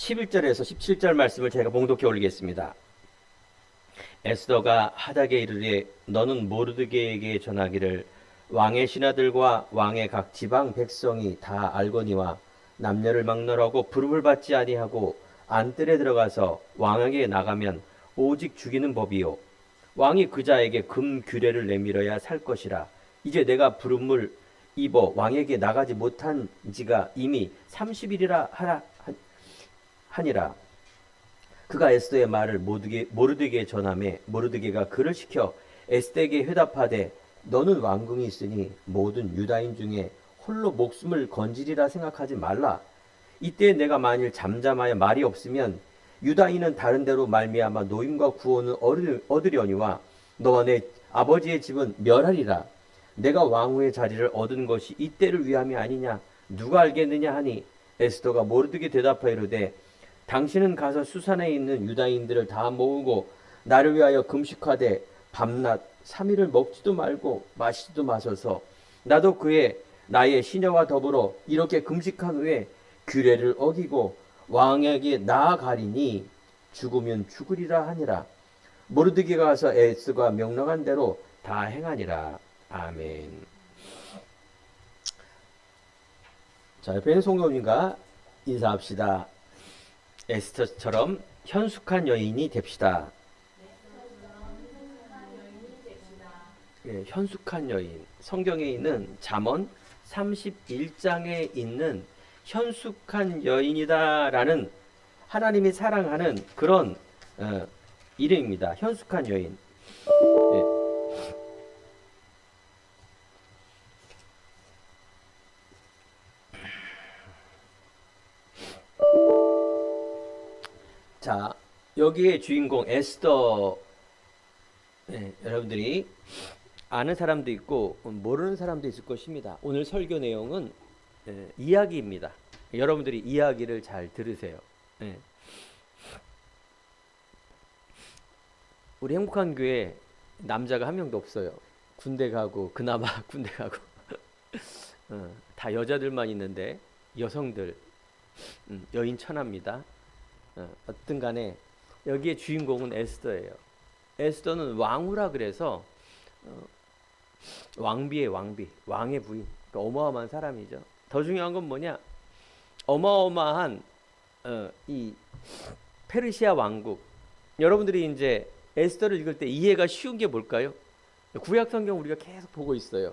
11절에서 17절 말씀을 제가 봉독해 올리겠습니다. 에스더가 하닥에 이르되 너는 모르드게에게 전하기를 왕의 신하들과 왕의 각 지방 백성이 다 알거니와 남녀를 막론하고 부름을 받지 아니하고 안뜰에 들어가서 왕에게 나가면 오직 죽이는 법이요 왕이 그 자에게 금 규례를 내밀어야 살 것이라. 이제 내가 부름을 입어 왕에게 나가지 못한 지가 이미 30일이라 하니라. 그가 에스더의 말을 모르드게에 전하매 모르드게가 그를 시켜 에스더에게 회답하되 너는 왕궁이 있으니 모든 유다인 중에 홀로 목숨을 건지리라 생각하지 말라. 이때 내가 만일 잠잠하여 말이 없으면 유다인은 다른 데로 말미암아 노임과 구원을 얻으려니와 너와 내 아버지의 집은 멸하리라. 내가 왕후의 자리를 얻은 것이 이때를 위함이 아니냐 누가 알겠느냐 하니 에스더가 모르드게 대답하여 이르되 당신은 가서 수산에 있는 유다인들을 다 모으고 나를 위하여 금식하되 밤낮 3일을 먹지도 말고 마시지도 마셔서 나도 나의 시녀와 더불어 이렇게 금식한 후에 규례를 어기고 왕에게 나아가리니 죽으면 죽으리라 하니라. 모르드게가 가서 에스더가 명령한 대로 다 행하니라. 아멘. 자, 옆에 있는 송영님과 인사합시다. 에스더처럼 현숙한 여인이 됩시다. 예, 현숙한 여인. 성경에 있는 잠언 31장에 있는 현숙한 여인이다라는 하나님이 사랑하는 그런 이름입니다. 현숙한 여인. 예. 자, 여기에 주인공 에스더, 여러분들이 아는 사람도 있고 모르는 사람도 있을 것입니다. 오늘 설교 내용은 이야기입니다. 여러분들이 이야기를 잘 들으세요. 우리 행복한 교회 남자가 한 명도 없어요. 군대 가고 그나마 군대 가고 다 여자들만 있는데 여성들 여인 천하입니다. 어떤 간에 여기에 주인공은 에스더예요. 에스더는 왕후라 그래서 왕비의 왕비, 왕의 부인. 그러니까 어마어마한 사람이죠. 더 중요한 건 뭐냐? 어마어마한 이 페르시아 왕국. 여러분들이 이제 에스더를 읽을 때 이해가 쉬운 게 뭘까요? 구약 성경 우리가 계속 보고 있어요.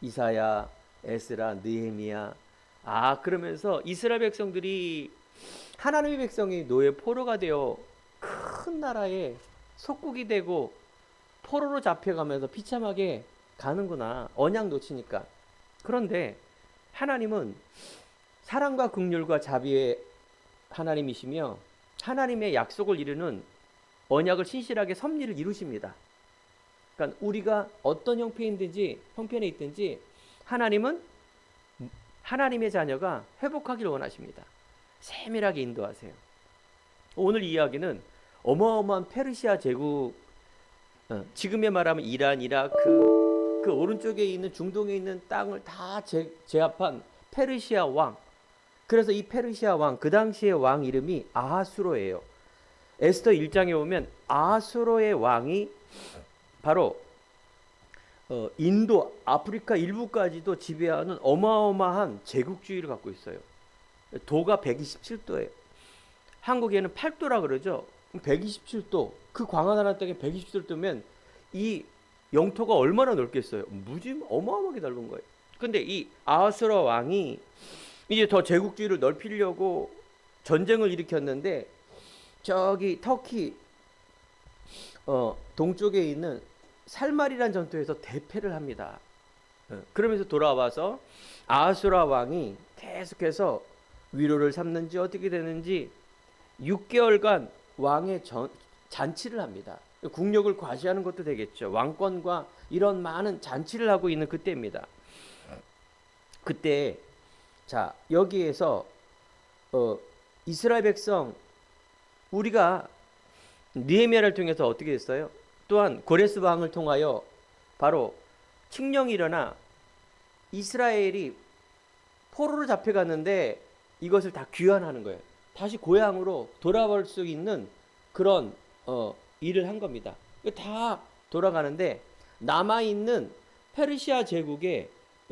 이사야, 에스라, 느헤미야. 그러면서 이스라엘 백성들이 하나님의 백성이 노예 포로가 되어 큰 나라에 속국이 되고 포로로 잡혀가면서 비참하게 가는구나. 언약 놓치니까. 그런데 하나님은 사랑과 긍휼과 자비의 하나님이시며 하나님의 약속을 이루는 언약을 신실하게 섭리를 이루십니다. 그러니까 우리가 어떤 형편에 있든지 하나님은 하나님의 자녀가 회복하기를 원하십니다. 세밀하게 인도하세요. 오늘 이야기는 어마어마한 페르시아 제국, 지금의 말하면 이란, 이라크, 그 오른쪽에 있는 중동에 있는 땅을 다 제압한 페르시아 왕. 그래서 이 페르시아 왕, 그 당시의 왕 이름이 아하수로예요. 에스더 1장에 보면 아하수로의 왕이 바로 인도, 아프리카 일부까지도 지배하는 어마어마한 제국주의를 갖고 있어요. 도가 127도예요. 한국에는 8도라 그러죠. 127도. 그 광활한 땅에 127도면 이 영토가 얼마나 넓겠어요. 무지 어마어마하게 넓은 거예요. 근데 이 아하수라 왕이 이제 더 제국주의를 넓히려고 전쟁을 일으켰는데 저기 터키 동쪽에 있는 살말이란 전투에서 대패를 합니다. 그러면서 돌아와서 아하수라 왕이 계속해서 위로를 삼는지 어떻게 되는지 6개월간 왕의 잔치를 합니다. 국력을 과시하는 것도 되겠죠. 왕권과 이런 많은 잔치를 하고 있는 그때입니다. 그때 자 여기에서 이스라엘 백성 우리가 느헤미야를 통해서 어떻게 됐어요? 또한 고레스 왕을 통하여 바로 칙령이 일어나 이스라엘이 포로로 잡혀갔는데 이것을 다 귀환하는 거예요. 다시 고향으로 돌아올 수 있는 그런 일을 한 겁니다. 다 돌아가는데 남아있는 페르시아 제국의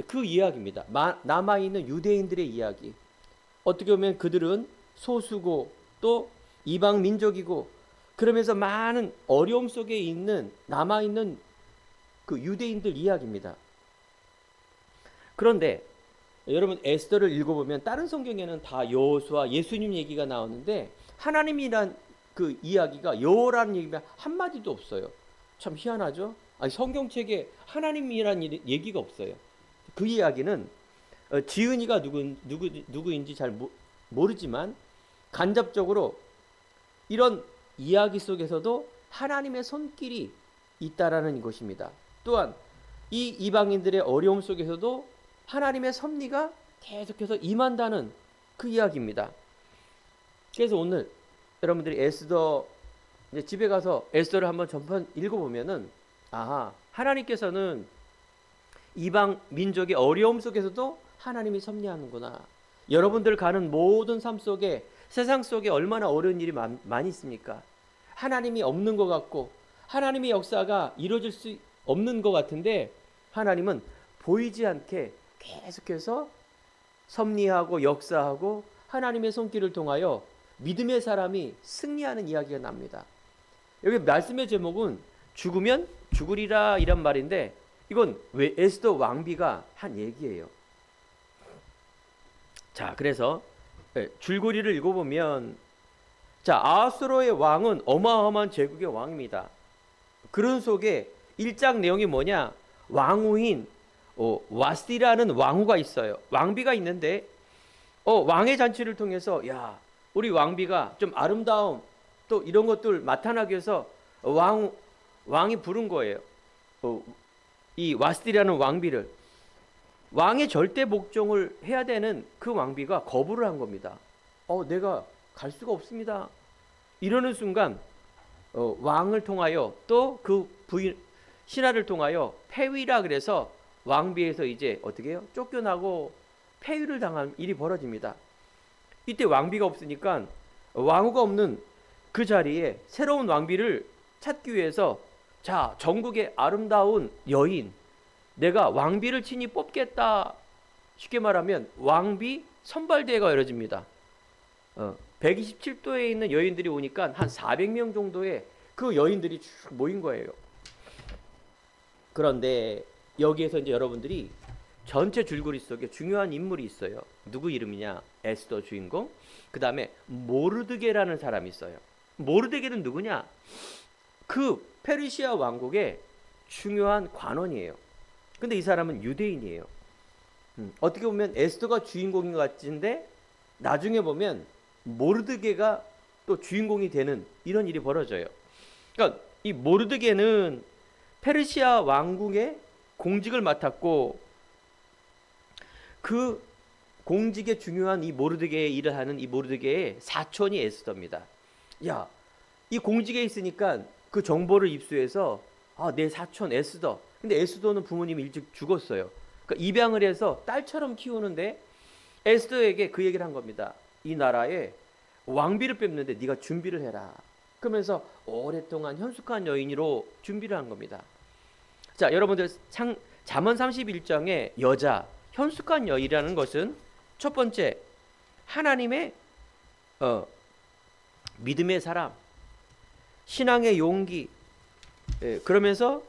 그 이야기입니다. 남아있는 유대인들의 이야기. 어떻게 보면 그들은 소수고 또 이방 민족이고 그러면서 많은 어려움 속에 있는 남아있는 그 유대인들 이야기입니다. 그런데 여러분 에스더를 읽어보면 다른 성경에는 다 여호수아 예수님 얘기가 나오는데 하나님이란 그 이야기가 여호라는 얘기가 한마디도 없어요. 참 희한하죠? 아니, 성경책에 하나님이란 얘기가 없어요. 그 이야기는 지은이가 누구인지 잘 모르지만 간접적으로 이런 이야기 속에서도 하나님의 손길이 있다라는 것입니다. 또한 이 이방인들의 어려움 속에서도 하나님의 섭리가 계속해서 임한다는 그 이야기입니다. 그래서 오늘 여러분들이 에스더 이제 집에 가서 에스더를 한번 전편 읽어보면은 하나님께서는 이방 민족의 어려움 속에서도 하나님이 섭리하는구나. 여러분들 가는 모든 삶 속에 세상 속에 얼마나 어려운 일이 많이 있습니까? 하나님이 없는 것 같고 하나님의 역사가 이루어질 수 없는 것 같은데 하나님은 보이지 않게 계속해서 섭리하고 역사하고 하나님의 손길을 통하여 믿음의 사람이 승리하는 이야기가 납니다. 여기 말씀의 제목은 죽으면 죽으리라 이란 말인데 이건 왜 에스더 왕비가 한 얘기예요. 자, 그래서 줄거리를 읽어보면 아하수로의 왕은 어마어마한 제국의 왕입니다. 그런 속에 1장 내용이 뭐냐? 왕후인 와스디라는 왕후가 있어요. 왕비가 있는데 왕의 잔치를 통해서 우리 왕비가 좀 아름다움 또 이런 것들 나타나기 위해서 왕이 부른 거예요. 이 와스디라는 왕비를 왕의 절대 복종을 해야 되는 그 왕비가 거부를 한 겁니다. 내가 갈 수가 없습니다. 이러는 순간 왕을 통하여 또 그 부인 신하를 통하여 폐위라 그래서 왕비에서 이제 어떻게 해요? 쫓겨나고 폐위를 당한 일이 벌어집니다. 이때 왕비가 없으니까 왕후가 없는 그 자리에 새로운 왕비를 찾기 위해서 전국의 아름다운 여인 내가 왕비를 친히 뽑겠다. 쉽게 말하면 왕비 선발대회가 열어집니다. 127도에 있는 여인들이 오니까 한 400명 정도의 그 여인들이 쭉 모인 거예요. 그런데 여기에서 이제 여러분들이 전체 줄거리 속에 중요한 인물이 있어요. 누구 이름이냐? 에스더 주인공. 그 다음에 모르드게라는 사람이 있어요. 모르드게는 누구냐? 그 페르시아 왕국의 중요한 관원이에요. 근데 이 사람은 유대인이에요. 어떻게 보면 에스더가 주인공인 것 같은데 나중에 보면 모르드게가 또 주인공이 되는 이런 일이 벌어져요. 그러니까 이 모르드게는 페르시아 왕국의 공직을 맡았고 그 공직에 중요한 이 모르드게의 일을 하는 이 모르드게의 사촌이 에스더입니다. 이 공직에 있으니까 그 정보를 입수해서 내 사촌 에스더. 근데 에스더는 부모님이 일찍 죽었어요. 그러니까 입양을 해서 딸처럼 키우는데 에스더에게 그 얘기를 한 겁니다. 이 나라에 왕비를 뺏는데 네가 준비를 해라. 그러면서 오랫동안 현숙한 여인으로 준비를 한 겁니다. 자, 여러분들 잠언 31장의 여자 현숙한 여인이라는 것은 첫 번째 하나님의 믿음의 사람, 신앙의 용기, 그러면서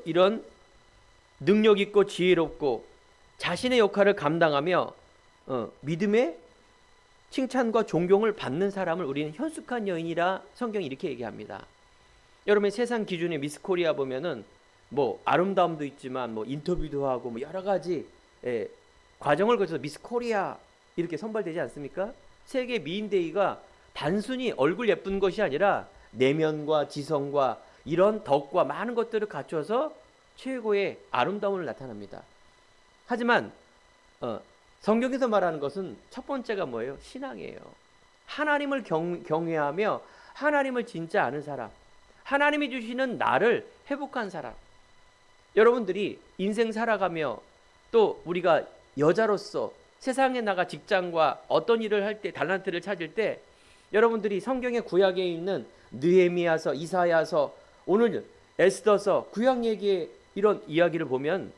이런 능력 있고 지혜롭고 자신의 역할을 감당하며 믿음의 칭찬과 존경을 받는 사람을 우리는 현숙한 여인이라 성경이 이렇게 얘기합니다. 여러분 세상 기준의 미스 코리아 보면은 뭐 아름다움도 있지만 뭐 인터뷰도 하고 뭐 여러 가지 과정을 거쳐서 미스 코리아 이렇게 선발되지 않습니까? 세계 미인데이가 단순히 얼굴 예쁜 것이 아니라 내면과 지성과 이런 덕과 많은 것들을 갖춰서 최고의 아름다움을 나타납니다. 하지만 성경에서 말하는 것은 첫 번째가 뭐예요? 신앙이에요. 하나님을 경외하며 하나님을 진짜 아는 사람, 하나님이 주시는 나를 회복한 사람. 여러분들이 인생 살아가며 또 우리가 여자로서 세상에 나가 직장과 어떤 일을 할 때, 달란트를 찾을 때 여러분들이 성경의 구약에 있는 느헤미야서, 이사야서, 오늘 에스더서, 구약 얘기의 이런 이야기를 보면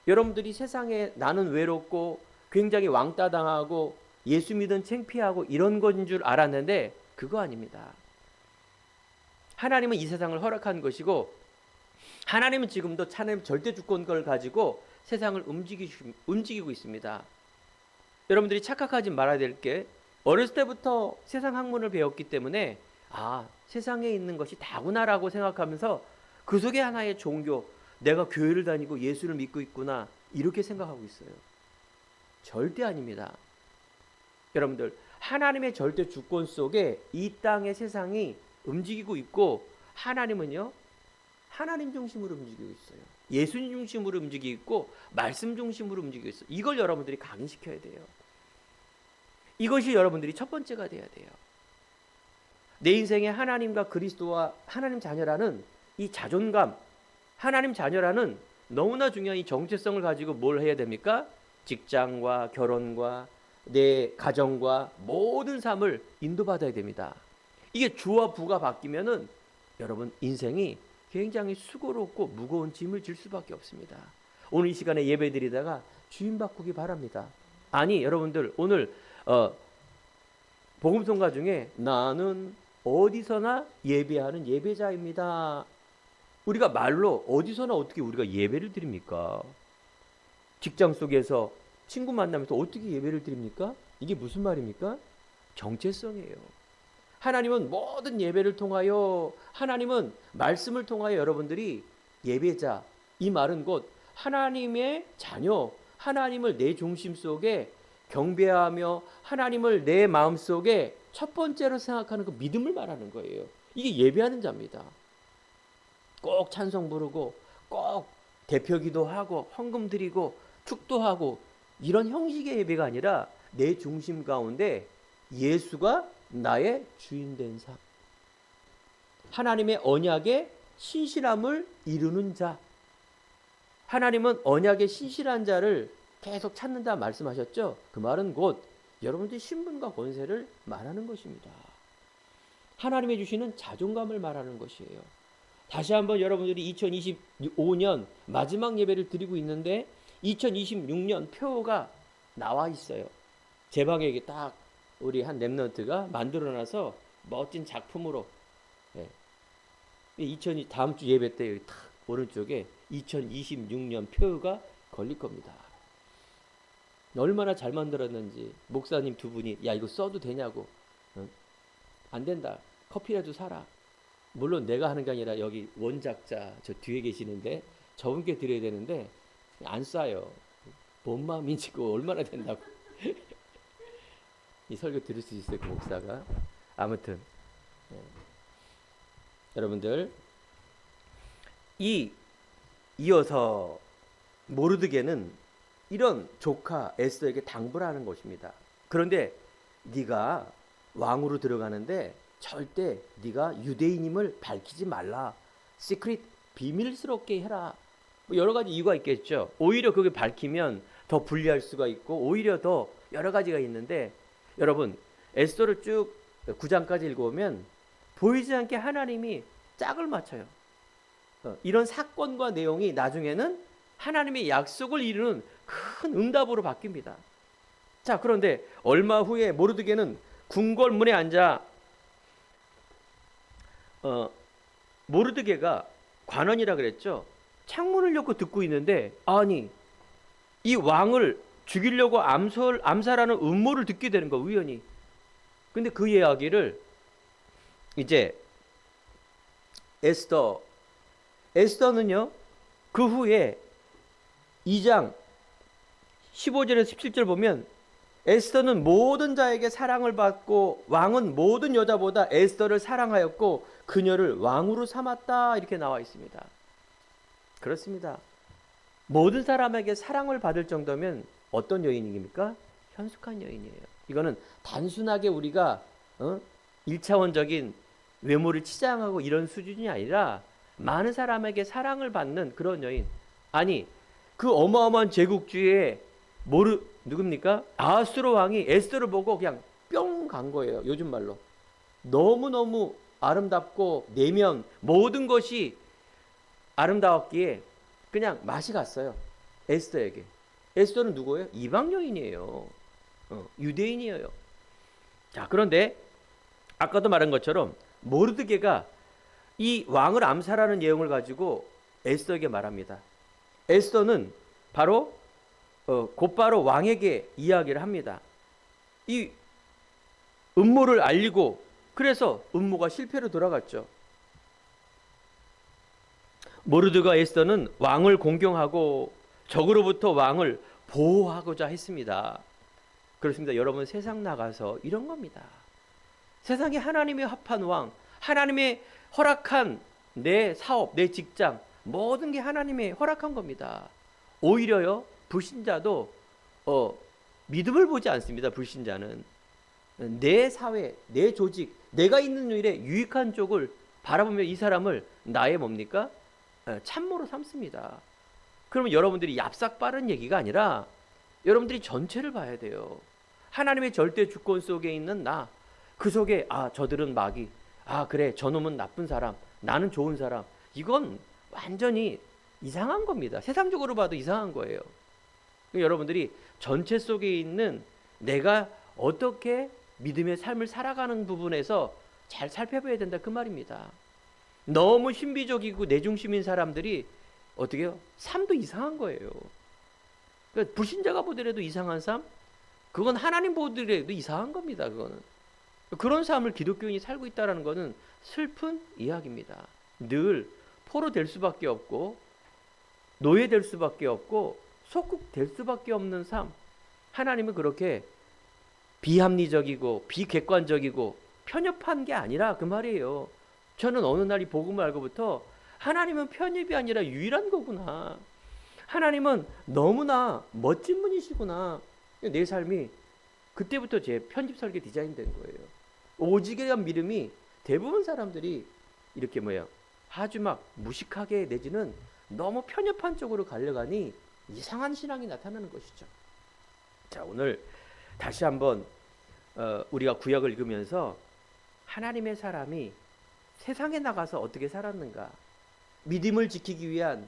여러분들이 세상에 나는 외롭고 굉장히 왕따 당하고 예수 믿은 창피하고 이런 것인 줄 알았는데 그거 아닙니다. 하나님은 이 세상을 허락한 것이고 하나님은 지금도 하나님 절대 주권을 가지고 세상을 움직이고 있습니다. 여러분들이 착각하지 말아야 될 게 어렸을 때부터 세상 학문을 배웠기 때문에 세상에 있는 것이 다구나라고 생각하면서 그 속에 하나의 종교, 내가 교회를 다니고 예수를 믿고 있구나 이렇게 생각하고 있어요. 절대 아닙니다. 여러분들 하나님의 절대 주권 속에 이 땅의 세상이 움직이고 있고 하나님은요 하나님 중심으로 움직이고 있어요. 예수님 중심으로 움직이고 있고 말씀 중심으로 움직이고 있어요. 이걸 여러분들이 각인시켜야 돼요. 이것이 여러분들이 첫 번째가 돼야 돼요. 내 인생에 하나님과 그리스도와 하나님 자녀라는 이 자존감, 하나님 자녀라는 너무나 중요한 이 정체성을 가지고 뭘 해야 됩니까? 직장과 결혼과 내 가정과 모든 삶을 인도받아야 됩니다. 이게 주와 부가 바뀌면은 여러분 인생이 굉장히 수고롭고 무거운 짐을 질 수밖에 없습니다. 오늘 이 시간에 예배 드리다가 주임 바꾸기 바랍니다. 아니 여러분들 오늘 복음송가 중에 나는 어디서나 예배하는 예배자입니다. 우리가 말로 어디서나 어떻게 우리가 예배를 드립니까? 직장 속에서 친구 만나면서 어떻게 예배를 드립니까? 이게 무슨 말입니까? 정체성이에요. 하나님은 모든 예배를 통하여 하나님은 말씀을 통하여 여러분들이 예배자, 이 말은 곧 하나님의 자녀, 하나님을 내 중심 속에 경배하며 하나님을 내 마음속에 첫 번째로 생각하는 그 믿음을 말하는 거예요. 이게 예배하는 자입니다. 꼭 찬송 부르고 꼭 대표기도 하고 헌금 드리고 축도하고 이런 형식의 예배가 아니라 내 중심 가운데 예수가 나의 주인 된 삶, 하나님의 언약의 신실함을 이루는 자, 하나님은 언약의 신실한 자를 계속 찾는다 말씀하셨죠. 그 말은 곧 여러분들의 신분과 권세를 말하는 것입니다. 하나님이 주시는 자존감을 말하는 것이에요. 다시 한번 여러분들이 2025년 마지막 예배를 드리고 있는데 2026년 표가 나와 있어요. 제 방에 딱 우리 한 랩런트가 만들어놔서 멋진 작품으로 다음 주 예배 때 여기 탁 오른쪽에 2026년 표가 걸릴 겁니다. 얼마나 잘 만들었는지 목사님 두 분이 야 이거 써도 되냐고. 안 된다. 커피라도 사라. 물론 내가 하는 게 아니라 여기 원작자 저 뒤에 계시는데 저분께 드려야 되는데 안 싸요. 뭔 마음인지 그거 얼마나 된다고. 이 설교 들을 수 있어요 그 목사가. 아무튼 여러분들 이어서 모르드게는 이런 조카 에스더에게 당부를 하는 것입니다. 그런데 네가 왕으로 들어가는데 절대 네가 유대인임을 밝히지 말라. 시크릿 비밀스럽게 해라. 뭐 여러 가지 이유가 있겠죠. 오히려 그게 밝히면 더 불리할 수가 있고 오히려 더 여러 가지가 있는데 여러분 에스더를 쭉 9장까지 읽어보면 보이지 않게 하나님이 짝을 맞춰요. 이런 사건과 내용이 나중에는 하나님의 약속을 이루는 큰 응답으로 바뀝니다. 자, 그런데 얼마 후에 모르드게는 궁궐문에 앉아 모르드게가 관원이라 그랬죠. 창문을 열고 듣고 있는데 아니 이 왕을 죽이려고 암살하는 음모를 듣게 되는 거 우연히. 근데 그 이야기를 이제 에스더는요 그 후에 2장 15절에서 17절 보면 에스더는 모든 자에게 사랑을 받고 왕은 모든 여자보다 에스더를 사랑하였고 그녀를 왕으로 삼았다 이렇게 나와 있습니다. 그렇습니다. 모든 사람에게 사랑을 받을 정도면 어떤 여인입니까? 현숙한 여인이에요. 이거는 단순하게 우리가 1차원적인 외모를 치장하고 이런 수준이 아니라 많은 사람에게 사랑을 받는 그런 여인. 아니 그 어마어마한 제국주의에 누굽니까? 아하수로 왕이 에스더를 보고 그냥 뿅 간 거예요. 요즘 말로. 너무너무 아름답고 내면 모든 것이 아름다웠기에 그냥 맛이 갔어요. 에스더에게. 에스더는 누구예요? 이방 여인이에요. 유대인이에요. 자, 그런데 아까도 말한 것처럼 모르드게가 이 왕을 암살하는 내용을 가지고 에스더에게 말합니다. 에스더는 바로 곧바로 왕에게 이야기를 합니다. 이 음모를 알리고 그래서 음모가 실패로 돌아갔죠. 모르드가 에스더는 왕을 공경하고 적으로부터 왕을 보호하고자 했습니다. 그렇습니다. 여러분, 세상 나가서 이런 겁니다. 세상에 하나님의 합한 왕, 하나님의 허락한 내 사업, 내 직장, 모든 게 하나님의 허락한 겁니다. 오히려요, 불신자도 믿음을 보지 않습니다. 불신자는 내 사회, 내 조직, 내가 있는 일에 유익한 쪽을 바라보며 이 사람을 나의 뭡니까? 참모로 삼습니다. 그러면 여러분들이 얍삭 빠른 얘기가 아니라 여러분들이 전체를 봐야 돼요. 하나님의 절대 주권 속에 있는 나, 그 속에 저들은 마귀, 그래 저놈은 나쁜 사람, 나는 좋은 사람, 이건 완전히 이상한 겁니다. 세상적으로 봐도 이상한 거예요. 여러분들이 전체 속에 있는 내가 어떻게 믿음의 삶을 살아가는 부분에서 잘 살펴봐야 된다, 그 말입니다. 너무 신비적이고 내중심인 사람들이 어떻게 해요? 삶도 이상한 거예요. 그러니까 불신자가 보더라도 이상한 삶, 그건 하나님 보더라도 이상한 겁니다. 그거는. 그런 삶을 기독교인이 살고 있다는 것은 슬픈 이야기입니다. 늘 포로 될 수밖에 없고 노예될 수밖에 없고 속국될 수밖에 없는 삶. 하나님은 그렇게 비합리적이고 비객관적이고 편협한 게 아니라 그 말이에요. 저는 어느 날 이 복음을 알고부터 하나님은 편협이 아니라 유일한 거구나. 하나님은 너무나 멋진 분이시구나. 내 삶이 그때부터 제 편집 설계 디자인된 거예요. 오직에 대한 믿음이 대부분 사람들이 이렇게 아주 막 무식하게 내지는 너무 편협한 쪽으로 가려가니 이상한 신앙이 나타나는 것이죠. 자, 오늘 다시 한번 우리가 구약을 읽으면서 하나님의 사람이 세상에 나가서 어떻게 살았는가, 믿음을 지키기 위한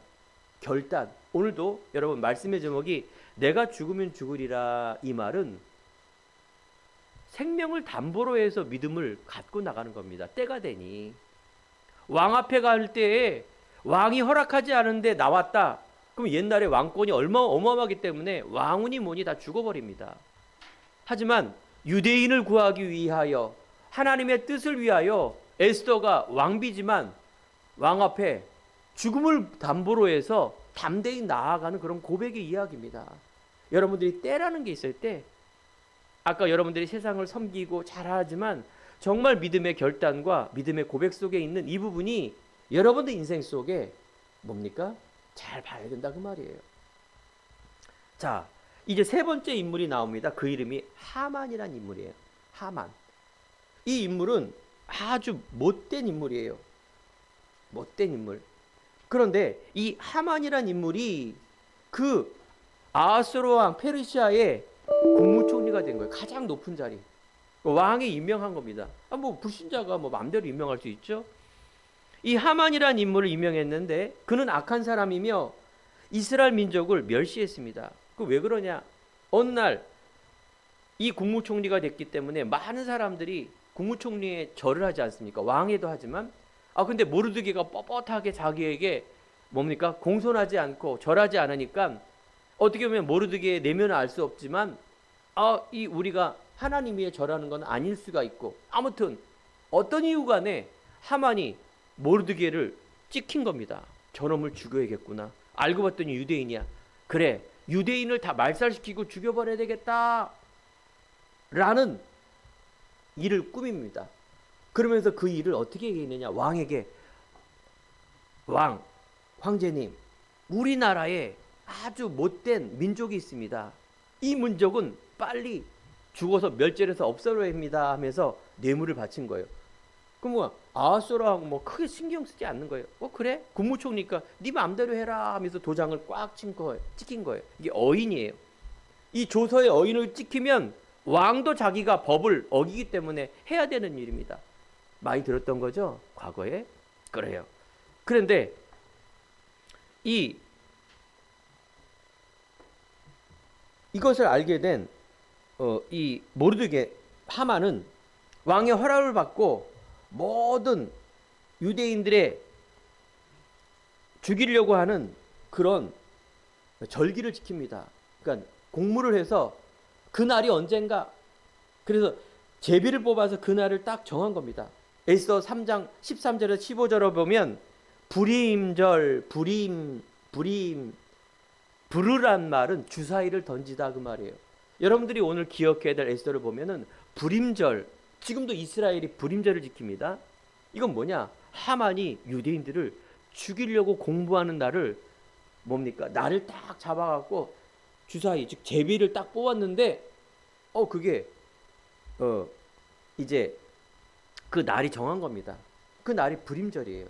결단. 오늘도 여러분 말씀의 제목이 내가 죽으면 죽으리라, 이 말은 생명을 담보로 해서 믿음을 갖고 나가는 겁니다. 때가 되니 왕 앞에 갈 때에 왕이 허락하지 않은데 나왔다. 그럼 옛날에 왕권이 얼마나 어마어마하기 때문에 왕운이 뭐니 다 죽어버립니다. 하지만 유대인을 구하기 위하여 하나님의 뜻을 위하여 에스더가 왕비지만 왕 앞에 죽음을 담보로 해서 담대히 나아가는 그런 고백의 이야기입니다. 여러분들이 때라는 게 있을 때, 아까 여러분들이 세상을 섬기고 잘하지만 정말 믿음의 결단과 믿음의 고백 속에 있는 이 부분이 여러분들 인생 속에 뭡니까? 잘 봐야 된다, 그 말이에요. 자, 이제 세 번째 인물이 나옵니다. 그 이름이 하만이란 인물이에요. 하만. 이 인물은 아주 못된 인물이에요. 못된 인물. 그런데 이 하만이란 인물이 그 아하수로 왕 페르시아의 국무총리가 된 거예요. 가장 높은 자리. 왕이 임명한 겁니다. 불신자가 마음대로 임명할 수 있죠. 이 하만이란 인물을 임명했는데 그는 악한 사람이며 이스라엘 민족을 멸시했습니다. 그 왜 그러냐? 어느 날 이 국무총리가 됐기 때문에 많은 사람들이 국무총리에 절을 하지 않습니까? 왕에도 하지만 근데 모르드게가 뻣뻣하게 자기에게 뭡니까? 공손하지 않고 절하지 않으니까 어떻게 보면 모르드게의 내면을 알 수 없지만 이 우리가 하나님 위에 절하는 건 아닐 수가 있고, 아무튼 어떤 이유 간에 하만이 모르드게를 찍힌 겁니다. 저놈을 죽여야겠구나. 알고 봤더니 유대인이야. 그래, 유대인을 다 말살시키고 죽여버려야 되겠다 라는 일을 꾸밉니다. 그러면서 그 일을 어떻게 얘기했느냐? 왕에게, 황제님, 우리나라에 아주 못된 민족이 있습니다. 이 민족은 빨리 죽어서 멸절해서 없애려야 합니다 하면서 뇌물을 바친 거예요. 그럼 아하수로하고 크게 신경 쓰지 않는 거예요. 그래? 국무총리니까 네 마음대로 해라 하면서 도장을 꽉 찍힌 거예요. 이게 어인이에요. 이 조서의 어인을 찍히면 왕도 자기가 법을 어기기 때문에 해야 되는 일입니다. 많이 들었던 거죠? 과거에? 그래요. 그런데 이것을 알게 된 이 모르드게 하만은 왕의 허락을 받고 모든 유대인들의 죽이려고 하는 그런 절기를 지킵니다. 그러니까 공무를 해서 그날이 언젠가, 그래서 제비를 뽑아서 그날을 딱 정한 겁니다. 에스더 3장 13절에서 15절을 보면 불임절, 부르란 말은 주사위를 던지다 그 말이에요. 여러분들이 오늘 기억해야 될 에스더를 보면은 불임절, 지금도 이스라엘이 불임절을 지킵니다. 이건 뭐냐? 하만이 유대인들을 죽이려고 공부하는 날을 뭡니까? 날을 딱 잡아갖고 주사위, 즉 제비를 딱 뽑았는데 그게 이제 그 날이 정한 겁니다. 그 날이 불임절이에요.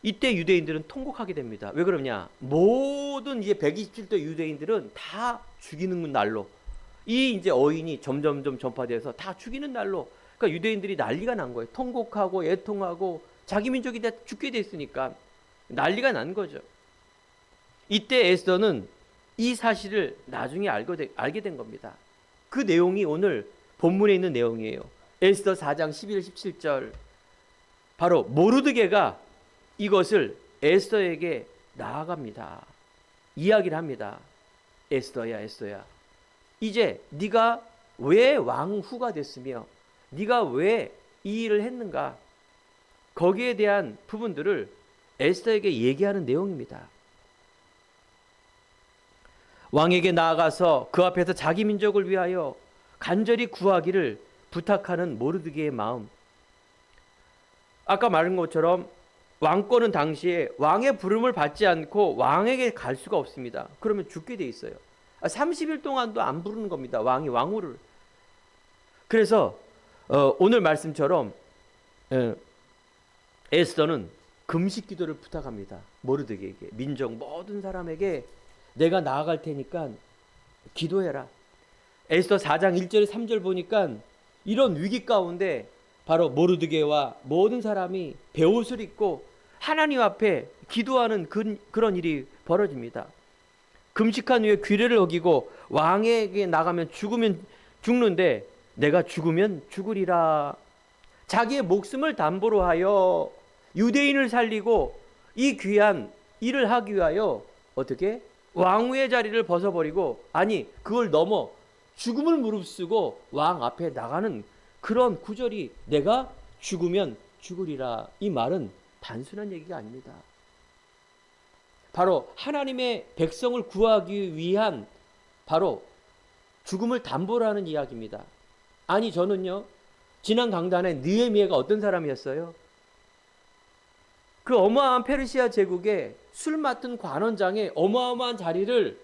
이때 유대인들은 통곡하게 됩니다. 왜 그러냐? 모든 이제 127도 유대인들은 다 죽이는 날로, 이 이제 어인이 점점점 전파돼서 다 죽이는 날로, 그러니까 유대인들이 난리가 난 거예요. 통곡하고 애통하고 자기 민족이 다 죽게 됐으니까 난리가 난 거죠. 이때 에스더는 이 사실을 나중에 알게 된 겁니다. 그 내용이 오늘 본문에 있는 내용이에요. 에스더 4장 11, 17절. 바로 모르드게가 이것을 에스더에게 나아갑니다. 이야기를 합니다. 에스더야, 에스더야. 이제 네가 왜 왕후가 됐으며 네가 왜 이 일을 했는가? 거기에 대한 부분들을 에스더에게 얘기하는 내용입니다. 왕에게 나아가서 그 앞에서 자기 민족을 위하여 간절히 구하기를 부탁하는 모르드게의 마음. 아까 말한 것처럼 왕권은 당시에 왕의 부름을 받지 않고 왕에게 갈 수가 없습니다. 그러면 죽게 돼 있어요. 30일 동안도 안 부르는 겁니다. 왕이 왕후를. 그래서 오늘 말씀처럼 에스더는 금식 기도를 부탁합니다. 모르드게에게, 민족 모든 사람에게 내가 나아갈 테니까 기도해라. 에스더 4장 1절 3절 보니까 이런 위기 가운데 바로 모르드게와 모든 사람이 베옷을 입고 하나님 앞에 기도하는 그런 일이 벌어집니다. 금식한 후에 규례를 어기고 왕에게 나가면 죽으면 죽는데 내가 죽으면 죽으리라. 자기의 목숨을 담보로 하여 유대인을 살리고 이 귀한 일을 하기 위하여 어떻게? 왕후의 자리를 벗어버리고, 아니 그걸 넘어 죽음을 무릅쓰고 왕 앞에 나가는 그런 구절이 내가 죽으면 죽으리라. 이 말은 단순한 얘기가 아닙니다. 바로 하나님의 백성을 구하기 위한 바로 죽음을 담보로 하는 이야기입니다. 아니 저는요, 지난 강단에 느헤미야가 어떤 사람이었어요? 그 어마어마한 페르시아 제국의 술 맡은 관원장의 어마어마한 자리를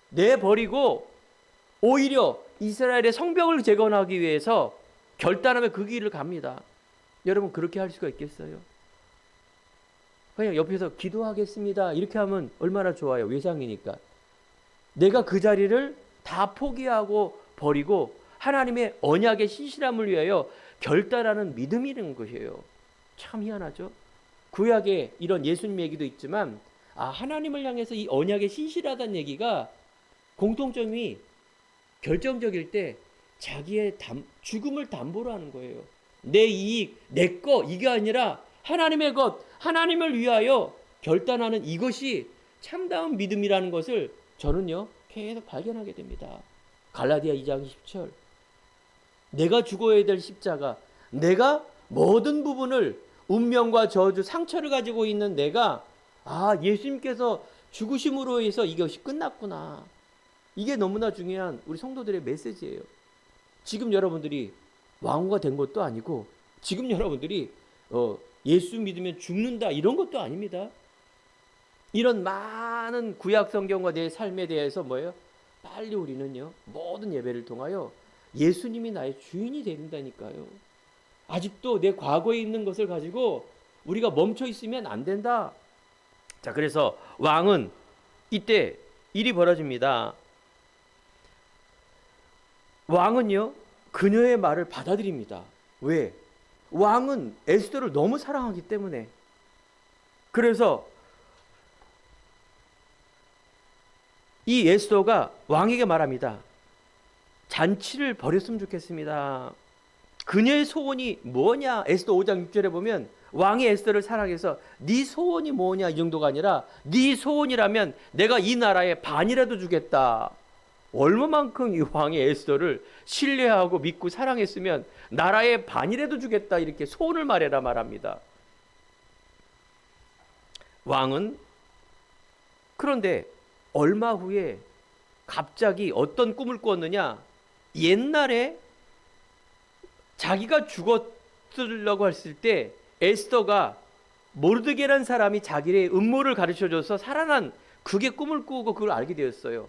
내버리고 오히려 이스라엘의 성벽을 재건하기 위해서 결단하며 그 길을 갑니다. 여러분 그렇게 할 수가 있겠어요? 그냥 옆에서 기도하겠습니다 이렇게 하면 얼마나 좋아요. 외상이니까. 내가 그 자리를 다 포기하고 버리고 하나님의 언약의 신실함을 위하여 결단하는 믿음이 있는 것이에요. 참 희한하죠. 구약에 이런 예수님 얘기도 있지만 하나님을 향해서 이 언약에 신실하다는 얘기가 공통점이 결정적일 때 자기의 죽음을 담보로 하는 거예요. 내 이익, 내 거 이게 아니라 하나님의 것, 하나님을 위하여 결단하는 이것이 참다운 믿음이라는 것을 저는요 계속 발견하게 됩니다. 갈라디아 2장 10절. 내가 죽어야 될 십자가, 내가 모든 부분을 운명과 저주, 상처를 가지고 있는 내가 예수님께서 죽으심으로 해서 이것이 끝났구나. 이게 너무나 중요한 우리 성도들의 메시지예요. 지금 여러분들이 왕후가 된 것도 아니고 지금 여러분들이 예수 믿으면 죽는다 이런 것도 아닙니다. 이런 많은 구약 성경과 내 삶에 대해서 뭐예요? 빨리 우리는요 모든 예배를 통하여 예수님이 나의 주인이 된다니까요. 아직도 내 과거에 있는 것을 가지고 우리가 멈춰 있으면 안 된다. 자, 그래서 왕은 이때 일이 벌어집니다. 왕은요, 그녀의 말을 받아들입니다. 왜? 왕은 에스더를 너무 사랑하기 때문에. 그래서 이 에스더가 왕에게 말합니다. 잔치를 벌였으면 좋겠습니다. 그녀의 소원이 뭐냐? 에스더 5장 6절에 보면 왕이 에스더를 사랑해서 네 소원이 뭐냐 이 정도가 아니라 네 소원이라면 내가 이 나라의 반이라도 주겠다. 얼마만큼 이 왕이 에스더를 신뢰하고 믿고 사랑했으면 나라의 반이라도 주겠다 이렇게 소원을 말해라 말합니다. 왕은 그런데 얼마 후에 갑자기 어떤 꿈을 꾸었느냐? 옛날에 자기가 죽었으려고 했을 때 에스더가 모르드게라는 사람이 자기의 음모를 가르쳐줘서 살아난 그게 꿈을 꾸고 그걸 알게 되었어요.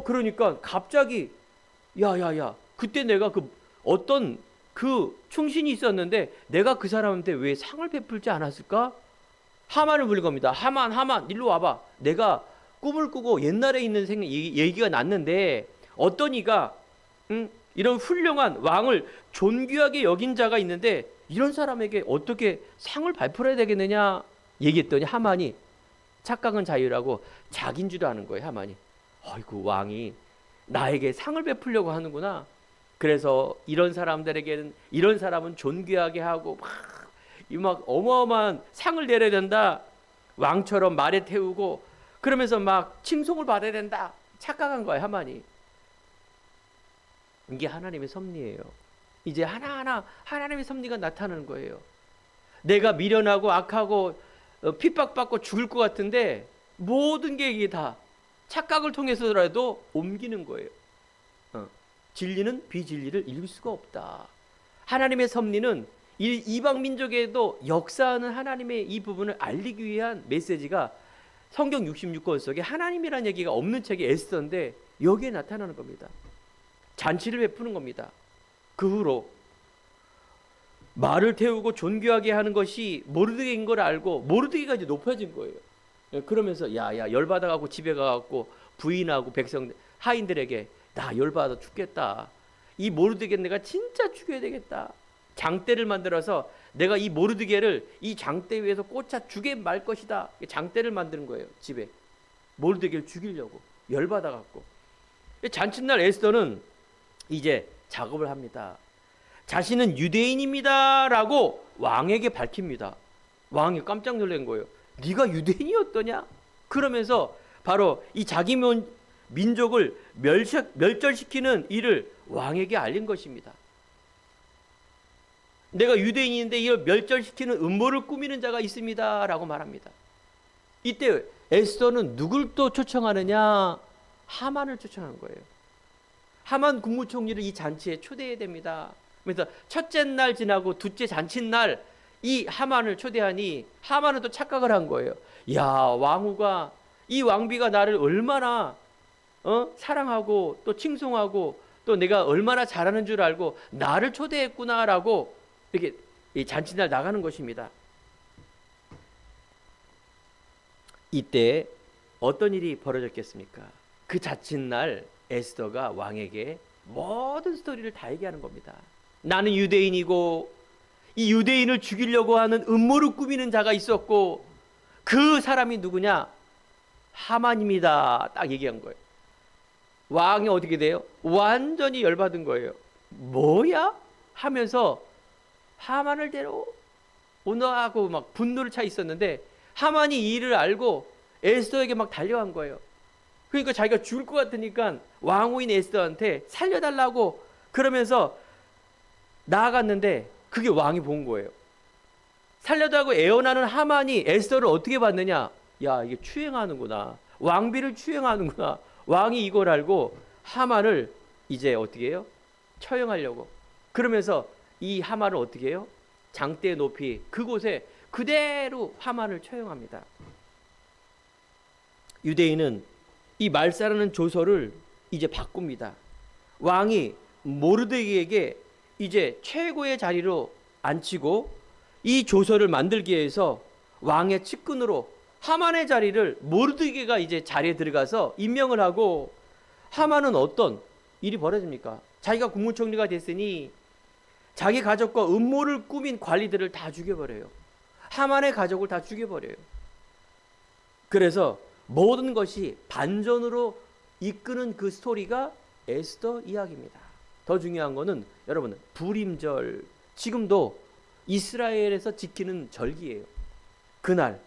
그러니까 갑자기 야야야 그때 내가 어떤 충신이 있었는데 내가 그 사람한테 왜 상을 베풀지 않았을까? 하만을 부른 겁니다. 하만 일로 와봐. 내가 꿈을 꾸고 옛날에 있는 얘기가 났는데 어떤 이가 이런 훌륭한 왕을 존귀하게 여긴 자가 있는데 이런 사람에게 어떻게 상을 베풀어야 되겠느냐 얘기했더니 하만이 착각은 자유라고 자기인 줄 아는 거예요. 하만이 아이고 왕이 나에게 상을 베풀려고 하는구나. 그래서 이런 사람들에게는 이런 사람은 존귀하게 하고 막 어마어마한 상을 내려야 된다. 왕처럼 말에 태우고 그러면서 막 칭송을 받아야 된다. 착각한 거예요. 하만이. 이게 하나님의 섭리예요. 이제 하나하나 하나님의 섭리가 나타나는 거예요. 내가 미련하고 악하고 핍박받고 죽을 것 같은데 모든 게 이게 다 착각을 통해서라도 옮기는 거예요. 진리는 비진리를 이길 수가 없다. 하나님의 섭리는 이방 민족에도 역사하는 하나님의 이 부분을 알리기 위한 메시지가 성경 66권 속에 하나님이라는 얘기가 없는 책이 에스더인데 여기에 나타나는 겁니다. 잔치를 베푸는 겁니다. 그 후로 말을 태우고 존귀하게 하는 것이 모르드게인 걸 알고 모르드게가 이제 높아진 거예요. 그러면서 야야 열받아갖고 집에 가갖고 부인하고 백성 하인들에게 나 열받아 죽겠다. 이 모르드게 내가 진짜 죽여야 되겠다. 장대를 만들어서 내가 이 모르드게를 이 장대 위에서 꽂아 죽게 말 것이다. 장대를 만드는 거예요. 집에 모르드게를 죽이려고 열받아갖고. 잔칫날 에스더는 이제 작업을 합니다. 자신은 유대인입니다 라고 왕에게 밝힙니다. 왕이 깜짝 놀란 거예요. 네가 유대인이었더냐? 그러면서 바로 이 자기 민족을 멸절시키는 일을 왕에게 알린 것입니다. 내가 유대인인데 이걸 멸절시키는 음모를 꾸미는 자가 있습니다 라고 말합니다. 이때 에스더는 누굴 또 초청하느냐? 하만을 초청한 거예요. 하만 국무총리를 이 잔치에 초대해야 됩니다. 그래서 첫째 날 지나고 둘째 잔칫날 이 하만을 초대하니 하만은 또 착각을 한 거예요. 야, 왕후가 이 왕비가 나를 얼마나 사랑하고 또 칭송하고 또 내가 얼마나 잘하는 줄 알고 나를 초대했구나라고 이렇게 이 잔칫날 나가는 것입니다. 이때 어떤 일이 벌어졌겠습니까? 그 잔칫날 에스더가 왕에게 모든 스토리를 다 얘기하는 겁니다. 나는 유대인이고 이 유대인을 죽이려고 하는 음모를 꾸미는 자가 있었고 그 사람이 누구냐? 하만입니다. 딱 얘기한 거예요. 왕이 어떻게 돼요? 완전히 열받은 거예요. 뭐야? 하면서 하만을 데려오너하고 막 분노를 차 있었는데 하만이 이 일을 알고 에스더에게 막 달려간 거예요. 그러니까 자기가 죽을 것 같으니까 왕후인 에스더한테 살려달라고 그러면서 나아갔는데 그게 왕이 본 거예요. 살려달라고 애원하는 하만이 에스더를 어떻게 봤느냐? 야, 이게 추행하는구나. 왕비를 추행하는구나. 왕이 이걸 알고 하만을 이제 어떻게 해요? 처형하려고. 그러면서 이 하만을 어떻게 해요? 장대 높이 그곳에 그대로 하만을 처형합니다. 유대인은 이 말살하는 조서를 이제 바꿉니다. 왕이 모르드게에게 이제 최고의 자리로 앉히고 이 조서를 만들기 위해서 왕의 측근으로 하만의 자리를 모르드게가 이제 자리에 들어가서 임명을 하고 하만은 어떤 일이 벌어집니까? 자기가 국무총리가 됐으니 자기 가족과 음모를 꾸민 관리들을 다 죽여버려요. 하만의 가족을 다 죽여버려요. 그래서 모든 것이 반전으로 이끄는 그 스토리가 에스더 이야기입니다. 더 중요한 거는 여러분, 불임절, 지금도 이스라엘에서 지키는 절기예요. 그날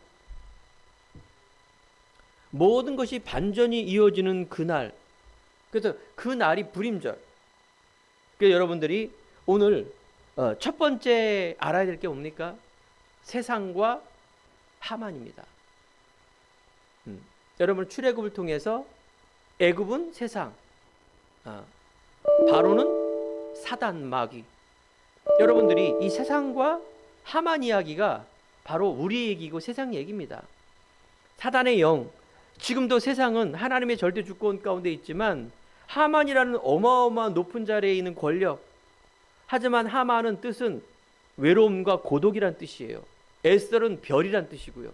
모든 것이 반전이 이어지는 그날, 그래서 그 날이 불임절. 그래서 여러분들이 오늘 첫 번째 알아야 될 게 뭡니까? 세상과 하만입니다. 여러분, 출애굽을 통해서 애굽은 세상, 바로는 사단 마귀. 여러분들이 이 세상과 하만 이야기가 바로 우리 얘기고 세상 얘기입니다. 사단의 영, 지금도 세상은 하나님의 절대 주권 가운데 있지만 하만이라는 어마어마한 높은 자리에 있는 권력, 하지만 하만은 뜻은 외로움과 고독이란 뜻이에요. 에스더는 별이란 뜻이고요.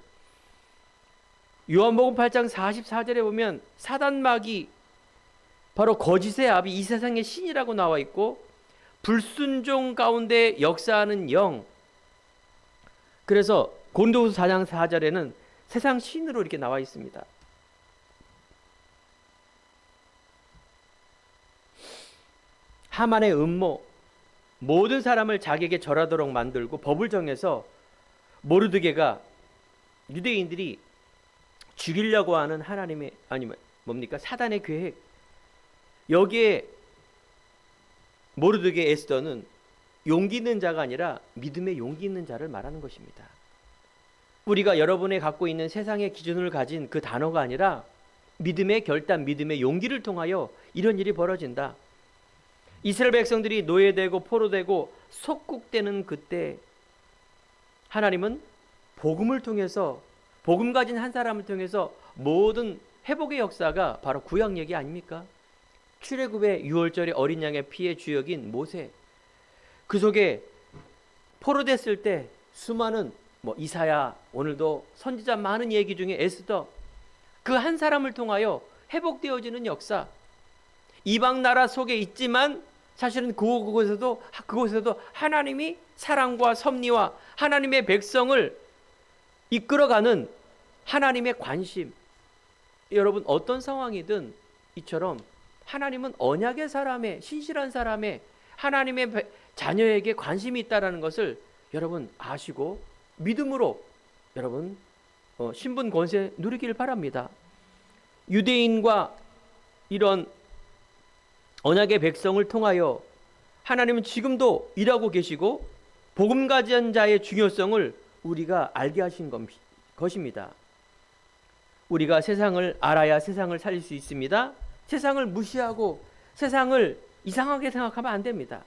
요한복음 8장 44절에 보면 사단 마귀, 바로 거짓의 아비, 이 세상의 신이라고 나와 있고, 불순종 가운데 역사하는 영. 그래서 고린도후서 4장 4절에는 세상 신으로 이렇게 나와 있습니다. 하만의 음모, 모든 사람을 자기에게 절하도록 만들고 법을 정해서 모르드게가 유대인들이 죽이려고 하는 하나님의, 아니면 뭡니까? 사단의 계획. 여기에 모르드게 에스더는 용기 있는 자가 아니라 믿음의 용기 있는 자를 말하는 것입니다. 우리가 여러분이 갖고 있는 세상의 기준을 가진 그 단어가 아니라 믿음의 결단, 믿음의 용기를 통하여 이런 일이 벌어진다. 이스라엘 백성들이 노예되고 포로되고 속국되는 그때 하나님은 복음을 통해서, 복음 가진 한 사람을 통해서 모든 회복의 역사가 바로 구약 얘기 아닙니까? 출애굽의 6월절의 어린 양의 피의 주역인 모세, 그 속에 포로됐을 때 수많은 이사야, 오늘도 선지자 많은 얘기 중에 에스더, 그 한 사람을 통하여 회복되어지는 역사. 이방 나라 속에 있지만 사실은 그곳에도 하나님이 사랑과 섭리와 하나님의 백성을 이끌어가는 하나님의 관심. 여러분, 어떤 상황이든 이처럼 하나님은 언약의 사람의, 신실한 사람의, 하나님의 자녀에게 관심이 있다는 것을 여러분 아시고 믿음으로 여러분 신분 권세 누리기를 바랍니다. 유대인과 이런 언약의 백성을 통하여 하나님은 지금도 일하고 계시고 복음 가진 자의 중요성을 우리가 알게 하신 것입니다. 우리가 세상을 알아야 세상을 살릴 수 있습니다. 세상을 무시하고 세상을 이상하게 생각하면 안 됩니다.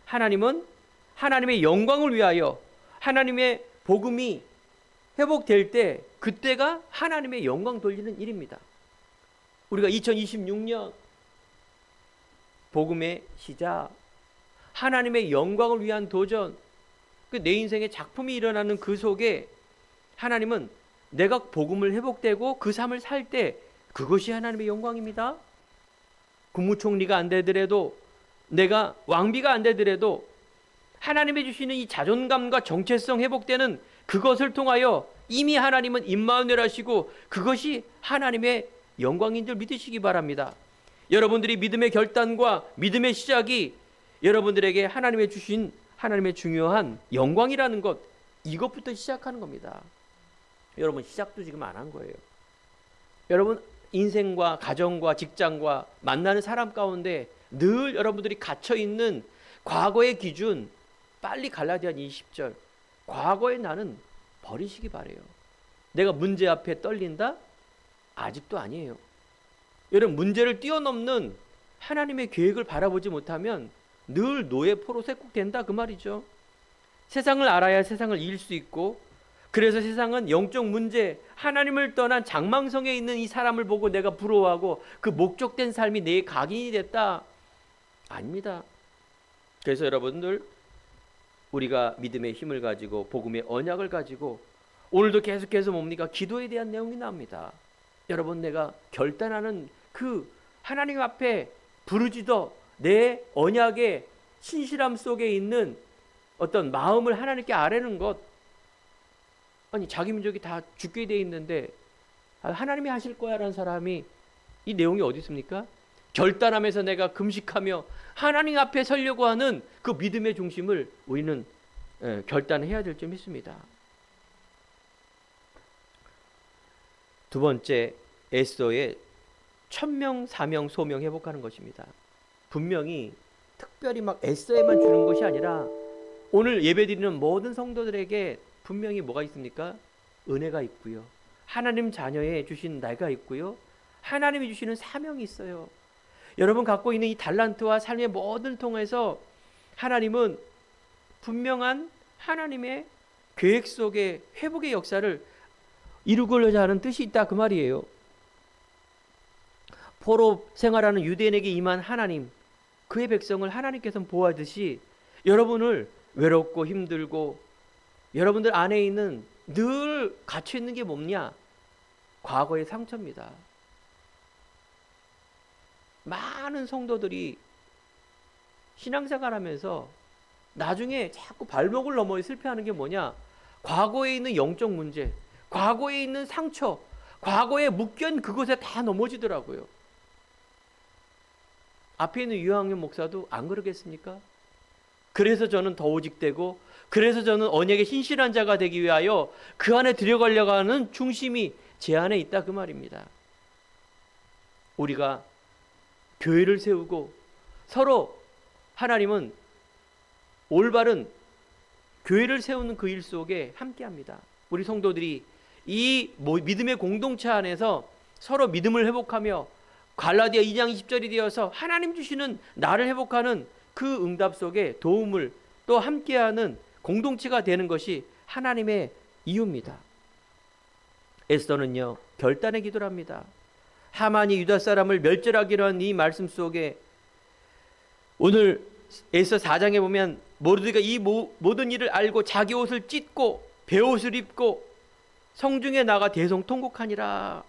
하나님은 하나님의 영광을 위하여 하나님의 복음이 회복될 때, 그때가 하나님의 영광 돌리는 일입니다. 우리가 2026년 복음의 시작, 하나님의 영광을 위한 도전, 내 인생의 작품이 일어나는 그 속에 하나님은 내가 복음을 회복되고 그 삶을 살 때 그것이 하나님의 영광입니다. 국무총리가 안 되더라도, 내가 왕비가 안 되더라도 하나님이 주시는 이 자존감과 정체성 회복되는 그것을 통하여 이미 하나님은 임마누엘 하시고 그것이 하나님의 영광인 줄 믿으시기 바랍니다. 여러분들이 믿음의 결단과 믿음의 시작이 여러분들에게 하나님의 주신 하나님의 중요한 영광이라는 것, 이것부터 시작하는 겁니다. 여러분, 시작도 지금 안 한 거예요. 여러분, 인생과 가정과 직장과 만나는 사람 가운데 늘 여러분들이 갇혀있는 과거의 기준, 빨리 갈라디아 20절, 과거의 나는 버리시기 바래요. 내가 문제 앞에 떨린다? 아직도 아니에요. 여러분, 문제를 뛰어넘는 하나님의 계획을 바라보지 못하면 늘 노예 포로 쇠국된다, 그 말이죠. 세상을 알아야 세상을 이길 수 있고, 그래서 세상은 영적 문제, 하나님을 떠난 장망성에 있는 이 사람을 보고 내가 부러워하고 그 목적된 삶이 내 각인이 됐다. 아닙니다. 그래서 여러분들, 우리가 믿음의 힘을 가지고 복음의 언약을 가지고 오늘도 계속해서 뭡니까? 기도에 대한 내용이 나옵니다. 여러분, 내가 결단하는 그 하나님 앞에 부르짖어 내 언약의 신실함 속에 있는 어떤 마음을 하나님께 아뢰는 것. 아니 자기 민족이 다 죽게 돼 있는데 하나님이 하실 거야 라는 사람이 이 내용이 어디 있습니까? 결단하면서 내가 금식하며 하나님 앞에 서려고 하는 그 믿음의 중심을 우리는 결단해야 될 줄 믿습니다. 두 번째, 에스더의 천명, 사명, 소명 회복하는 것입니다. 분명히 특별히 막 에스더에만 주는 것이 아니라 오늘 예배드리는 모든 성도들에게 분명히 뭐가 있습니까? 은혜가 있고요. 하나님 자녀에 주신 나이가 있고요. 하나님이 주시는 사명이 있어요. 여러분 갖고 있는 이 달란트와 삶의 모든 통해서 하나님은 분명한 하나님의 계획 속에 회복의 역사를 이루고자 하는 뜻이 있다 그 말이에요. 포로 생활하는 유대인에게 임한 하나님, 그의 백성을 하나님께서는 보호하듯이 여러분을 외롭고 힘들고 여러분들 안에 있는 늘 갇혀 있는 게 뭐냐? 과거의 상처입니다. 많은 성도들이 신앙생활하면서 나중에 자꾸 발목을 넘어 실패하는 게 뭐냐? 과거에 있는 영적 문제, 과거에 있는 상처, 과거에 묶여있는 그곳에 다 넘어지더라고요. 앞에 있는 유학년 목사도 안 그러겠습니까? 그래서 저는 더 오직되고 그래서 저는 언약의 신실한 자가 되기 위하여 그 안에 들어가려고 하는 중심이 제 안에 있다 그 말입니다. 우리가 교회를 세우고 서로 하나님은 올바른 교회를 세우는 그 일 속에 함께합니다. 우리 성도들이 이 믿음의 공동체 안에서 서로 믿음을 회복하며 갈라디아 2장 20절이 되어서 하나님 주시는 나를 회복하는 그 응답 속에 도움을 또 함께하는 공동체가 되는 것이 하나님의 이유입니다. 에스더는요 결단의 기도를 합니다. 하만이 유다 사람을 멸절하기로 한 이 말씀 속에 오늘 에스더 4장에 보면 모르드가 이 모든 일을 알고 자기 옷을 찢고 베옷을 입고 성중에 나가 대성통곡하니라.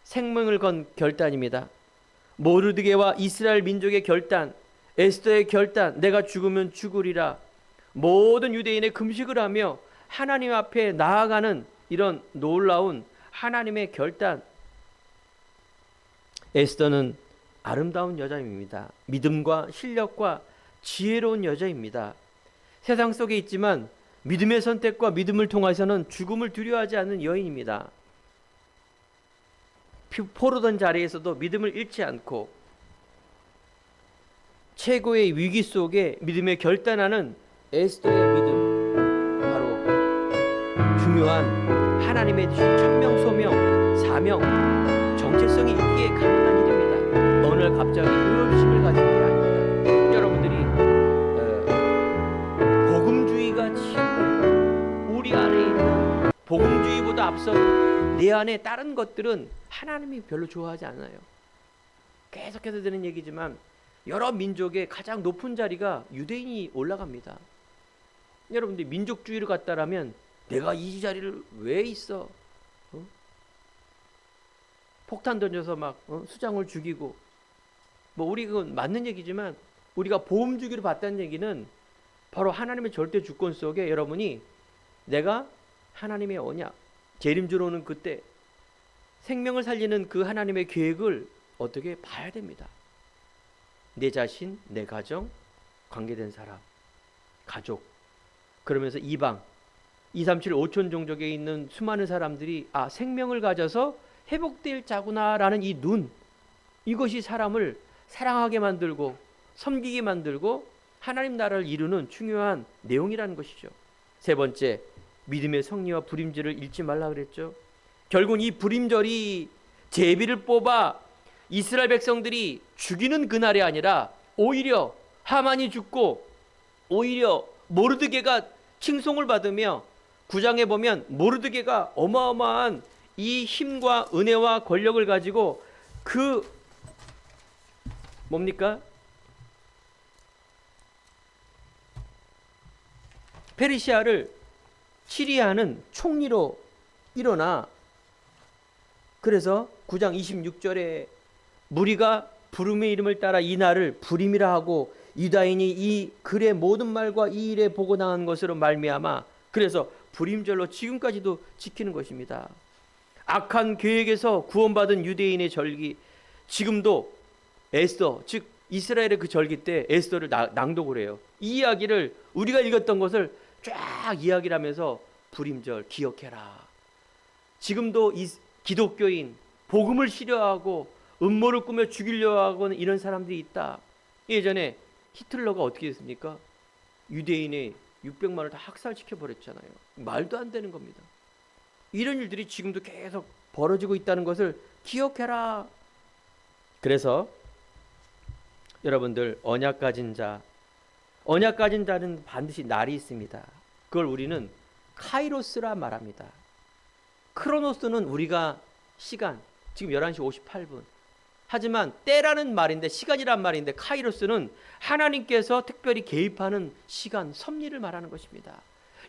생명을 건 결단입니다. 모르드게와 이스라엘 민족의 결단, 에스더의 결단, 내가 죽으면 죽으리라. 모든 유대인의 금식을 하며 하나님 앞에 나아가는 이런 놀라운 하나님의 결단. 에스더는 아름다운 여자입니다. 믿음과 실력과 지혜로운 여자입니다. 세상 속에 있지만 믿음의 선택과 믿음을 통해서는 죽음을 두려워하지 않는 여인입니다. 포로던 자리에서도 믿음을 잃지 않고 최고의 위기 속에 믿음에 결단하는 에스더의 믿음, 바로 중요한 하나님의 주신 천명, 소명, 사명, 정체성이 있기에 가능한 일입니다. 어느 날 갑자기 의협심을 가진 게 아닙니다. 여러분들이 복음주의가 치고 우리 안에 있는 복음주의보다 앞서 내 안에 다른 것들은 하나님이 별로 좋아하지 않아요. 계속해서 드는 얘기지만 여러 민족의 가장 높은 자리가 유대인이 올라갑니다. 여러분들이 민족주의를 갖다라면 내가 이 자리를 왜 있어? 폭탄 던져서 막 수장을 죽이고 뭐 우리 그건 맞는 얘기지만 우리가 보험 주기를 받다는 얘기는 바로 하나님의 절대 주권 속에 여러분이 내가 하나님의 언약 재림주로 오는 그때 생명을 살리는 그 하나님의 계획을 어떻게 봐야 됩니다. 내 자신, 내 가정, 관계된 사람, 가족, 그러면서 이방 237 5천 종족에 있는 수많은 사람들이 생명을 가져서 회복될 자구나라는 이 눈, 이것이 사람을 사랑하게 만들고 섬기게 만들고 하나님 나라를 이루는 중요한 내용이라는 것이죠. 세 번째, 믿음의 성리와 불임절을 잃지 말라 그랬죠. 결국 이 불임절이 제비를 뽑아 이스라엘 백성들이 죽이는 그날이 아니라 오히려 하만이 죽고 오히려 모르드게가 칭송을 받으며 9장에 보면 모르드게가 어마어마한 이 힘과 은혜와 권력을 가지고 그 뭡니까? 페르시아를 치리하는 총리로 일어나. 그래서 9장 26절에 무리가 부름의 이름을 따라 이 날을 불임이라 하고 유다인이 이 글의 모든 말과 이 일에 보고 당한 것으로 말미암아 그래서 불임절로 지금까지도 지키는 것입니다. 악한 계획에서 구원받은 유대인의 절기, 지금도 에스더, 즉 이스라엘의 그 절기 때 에스더를 낭독을 해요. 이 이야기를 우리가 읽었던 것을 쫙 이야기를 하면서 불임절 기억해라. 지금도 이 기독교인 복음을 싫어하고 음모를 꾸며 죽이려고 하고는 이런 사람들이 있다. 예전에 히틀러가 어떻게 했습니까? 유대인의 600만을 다 학살시켜 버렸잖아요. 말도 안 되는 겁니다. 이런 일들이 지금도 계속 벌어지고 있다는 것을 기억해라. 그래서 여러분들 언약 가진 자는 반드시 날이 있습니다. 그걸 우리는 카이로스라 말합니다. 크로노스는 우리가 시간, 지금 11시 58분. 하지만 때라는 말인데, 시간이란 말인데, 카이로스는 하나님께서 특별히 개입하는 시간, 섭리를 말하는 것입니다.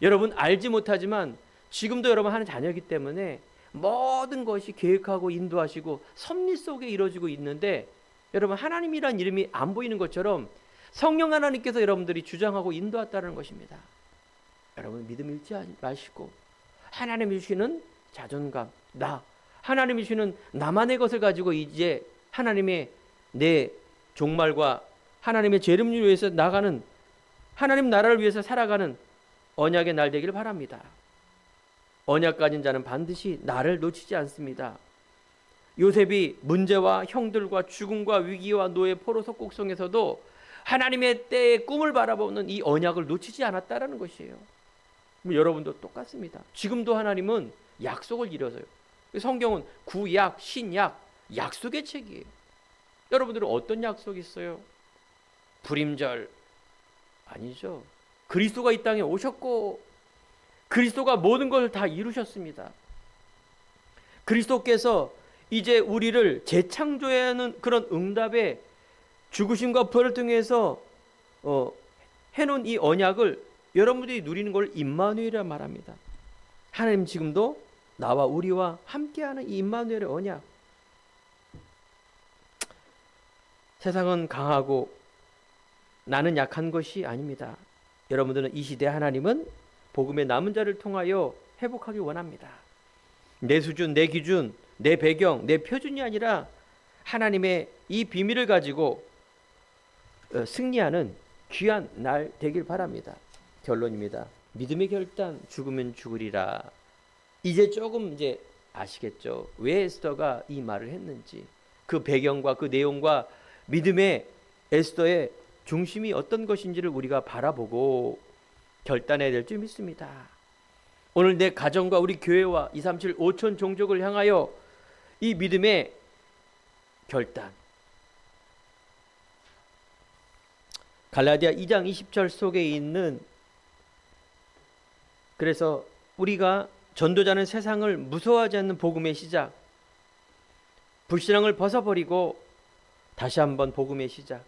여러분 알지 못하지만 지금도 여러분 하는 자녀이기 때문에 모든 것이 계획하고 인도하시고 섭리 속에 이루어지고 있는데, 여러분 하나님이란 이름이 안 보이는 것처럼 성령 하나님께서 여러분들이 주장하고 인도했다는 것입니다. 여러분 믿음 잃지 마시고 하나님이 주시는 자존감, 하나님이 주시는 나만의 것을 가지고 이제 하나님의 내 종말과 하나님의 재림을 위해서 나가는, 하나님 나라를 위해서 살아가는 언약의 날 되기를 바랍니다. 언약 가진 자는 반드시 나를 놓치지 않습니다. 요셉이 문제와 형들과 죽음과 위기와 노예 포로 속국 속에서도 하나님의 때의 꿈을 바라보는 이 언약을 놓치지 않았다라는 것이에요. 여러분도 똑같습니다. 지금도 하나님은 약속을 이뤄서요. 성경은 구약, 신약, 약속의 책이에요. 여러분들은 어떤 약속이 있어요? 불임절 아니죠. 그리스도가 이 땅에 오셨고 그리스도가 모든 걸 다 이루셨습니다. 그리스도께서 이제 우리를 재창조해야 하는 그런 응답에 죽으심과 부활을 통해서 해놓은 이 언약을 여러분들이 누리는 걸 임마누엘이라 말합니다. 하나님 지금도 나와 우리와 함께하는 이 임마누엘의 언약. 세상은 강하고 나는 약한 것이 아닙니다. 여러분들은 이 시대 하나님은 복음의 남은 자를 통하여 회복하기 원합니다. 내 수준, 내 기준, 내 배경, 내 표준이 아니라 하나님의 이 비밀을 가지고 승리하는 귀한 날 되길 바랍니다. 결론입니다. 믿음의 결단, 죽으면 죽으리라. 이제 조금 아시겠죠? 왜 에스더가 이 말을 했는지, 그 배경과 그 내용과 믿음의 에스더의 중심이 어떤 것인지를 우리가 바라보고 결단해야 될 줄 믿습니다. 오늘 내 가정과 우리 교회와 237 5천 종족을 향하여 이 믿음의 결단, 갈라디아 2장 20절 속에 있는, 그래서 우리가 전도자는 세상을 무서워하지 않는 복음의 시작, 불신앙을 벗어버리고 다시 한번 복음의 시작,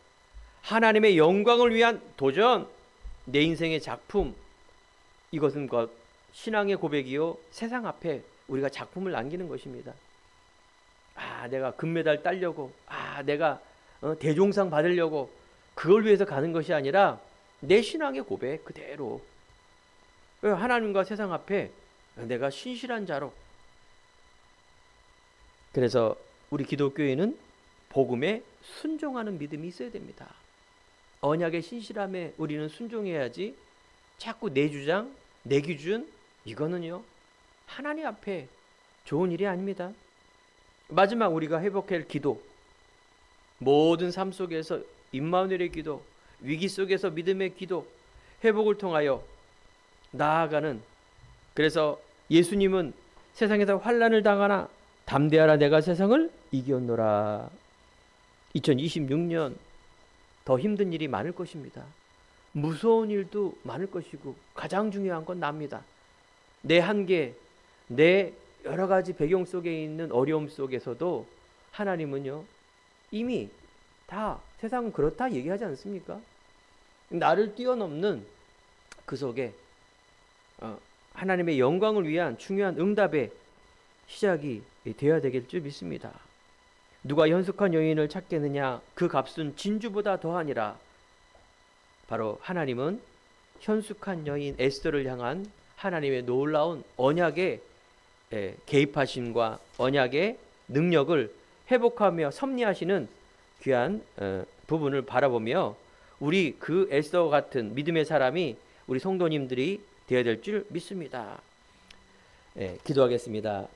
하나님의 영광을 위한 도전, 내 인생의 작품, 이것은 신앙의 고백이요 세상 앞에 우리가 작품을 남기는 것입니다. 내가 금메달 따려고, 내가 대종상 받으려고 그걸 위해서 가는 것이 아니라 내 신앙의 고백 그대로 하나님과 세상 앞에 내가 신실한 자로. 그래서 우리 기독교인은 복음에 순종하는 믿음이 있어야 됩니다. 언약의 신실함에 우리는 순종해야지 자꾸 내 주장, 내 기준, 이거는요 하나님 앞에 좋은 일이 아닙니다. 마지막 우리가 회복할 기도, 모든 삶 속에서 임마누엘의 기도, 위기 속에서 믿음의 기도, 회복을 통하여 나아가는, 그래서 예수님은 세상에서 환난을 당하나 담대하라 내가 세상을 이겼노라. 2026년 더 힘든 일이 많을 것입니다. 무서운 일도 많을 것이고 가장 중요한 건 납니다. 내 한계, 내 여러 가지 배경 속에 있는 어려움 속에서도 하나님은요 이미 다 세상은 그렇다 얘기하지 않습니까? 나를 뛰어넘는 그 속에 하나님의 영광을 위한 중요한 응답의 시작이 되어야 되길 줄 믿습니다. 누가 현숙한 여인을 찾겠느냐? 그 값은 진주보다 더하니라. 바로 하나님은 현숙한 여인 에스더를 향한 하나님의 놀라운 언약의 개입하심과 언약의 능력을 회복하며 섭리하시는 귀한 부분을 바라보며 우리 그 에스더 같은 믿음의 사람이 우리 성도님들이 되어야 될 줄 믿습니다. 기도하겠습니다.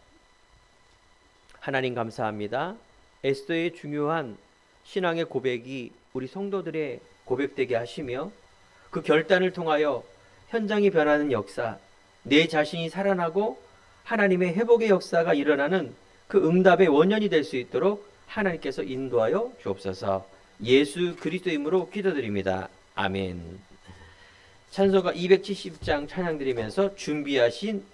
하나님 감사합니다. 에스더의 중요한 신앙의 고백이 우리 성도들의 고백되게 하시며 그 결단을 통하여 현장이 변하는 역사, 내 자신이 살아나고 하나님의 회복의 역사가 일어나는 그 응답의 원년이 될 수 있도록 하나님께서 인도하여 주옵소서. 예수 그리스도의 이름으로 기도드립니다. 아멘. 찬송가 270장 찬양 드리면서 준비하신